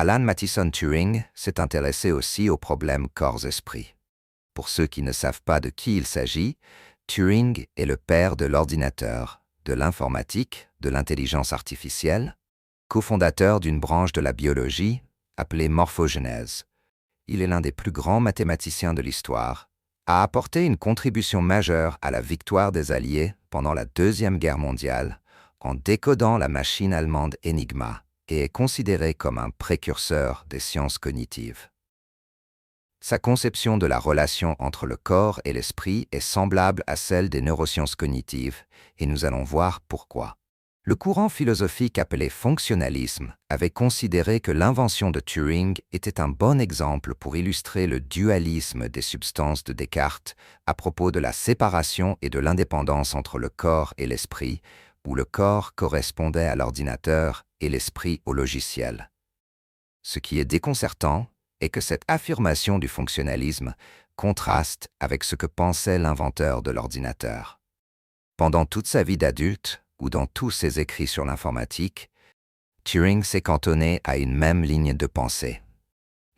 Alan Mathison Turing s'est intéressé aussi au problème corps-esprit. Pour ceux qui ne savent pas de qui il s'agit, Turing est le père de l'ordinateur, de l'informatique, de l'intelligence artificielle, cofondateur d'une branche de la biologie appelée morphogenèse. Il est l'un des plus grands mathématiciens de l'histoire, a apporté une contribution majeure à la victoire des Alliés pendant la Deuxième Guerre mondiale en décodant la machine allemande Enigma et est considéré comme un précurseur des sciences cognitives. Sa conception de la relation entre le corps et l'esprit est semblable à celle des neurosciences cognitives, et nous allons voir pourquoi. Le courant philosophique appelé fonctionnalisme avait considéré que l'invention de Turing était un bon exemple pour illustrer le dualisme des substances de Descartes à propos de la séparation et de l'indépendance entre le corps et l'esprit, où le corps correspondait à l'ordinateur et l'esprit au logiciel. Ce qui est déconcertant est que cette affirmation du fonctionnalisme contraste avec ce que pensait l'inventeur de l'ordinateur. Pendant toute sa vie d'adulte, ou dans tous ses écrits sur l'informatique, Turing s'est cantonné à une même ligne de pensée.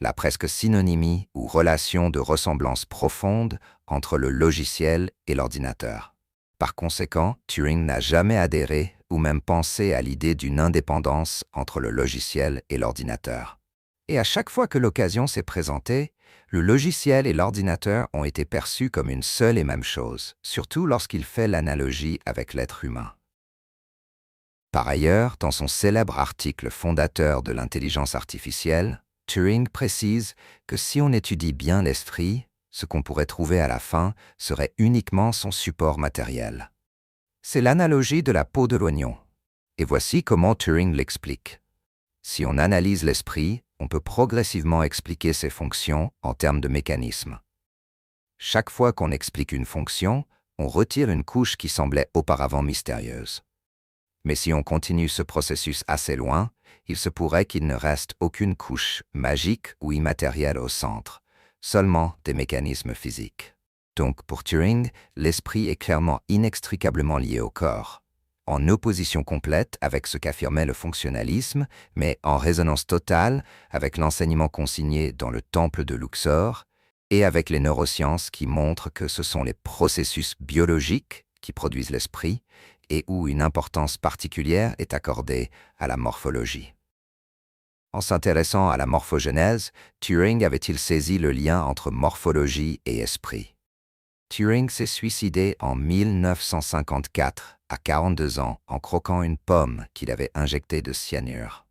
La presque synonymie ou relation de ressemblance profonde entre le logiciel et l'ordinateur. Par conséquent, Turing n'a jamais adhéré ou même pensé à l'idée d'une indépendance entre le logiciel et l'ordinateur. Et à chaque fois que l'occasion s'est présentée, le logiciel et l'ordinateur ont été perçus comme une seule et même chose, surtout lorsqu'il fait l'analogie avec l'être humain. Par ailleurs, dans son célèbre article fondateur de l'intelligence artificielle, Turing précise que si on étudie bien l'esprit, ce qu'on pourrait trouver à la fin serait uniquement son support matériel. C'est l'analogie de la peau de l'oignon. Et voici comment Turing l'explique. Si on analyse l'esprit, on peut progressivement expliquer ses fonctions en termes de mécanismes. Chaque fois qu'on explique une fonction, on retire une couche qui semblait auparavant mystérieuse. Mais si on continue ce processus assez loin, il se pourrait qu'il ne reste aucune couche magique ou immatérielle au centre, seulement des mécanismes physiques. Donc pour Turing, l'esprit est clairement inextricablement lié au corps, en opposition complète avec ce qu'affirmait le fonctionnalisme, mais en résonance totale avec l'enseignement consigné dans le temple de Luxor et avec les neurosciences qui montrent que ce sont les processus biologiques qui produisent l'esprit et où une importance particulière est accordée à la morphologie. En s'intéressant à la morphogenèse, Turing avait-il saisi le lien entre morphologie et esprit? Turing s'est suicidé en 1954, à 42 ans, en croquant une pomme qu'il avait injectée de cyanure.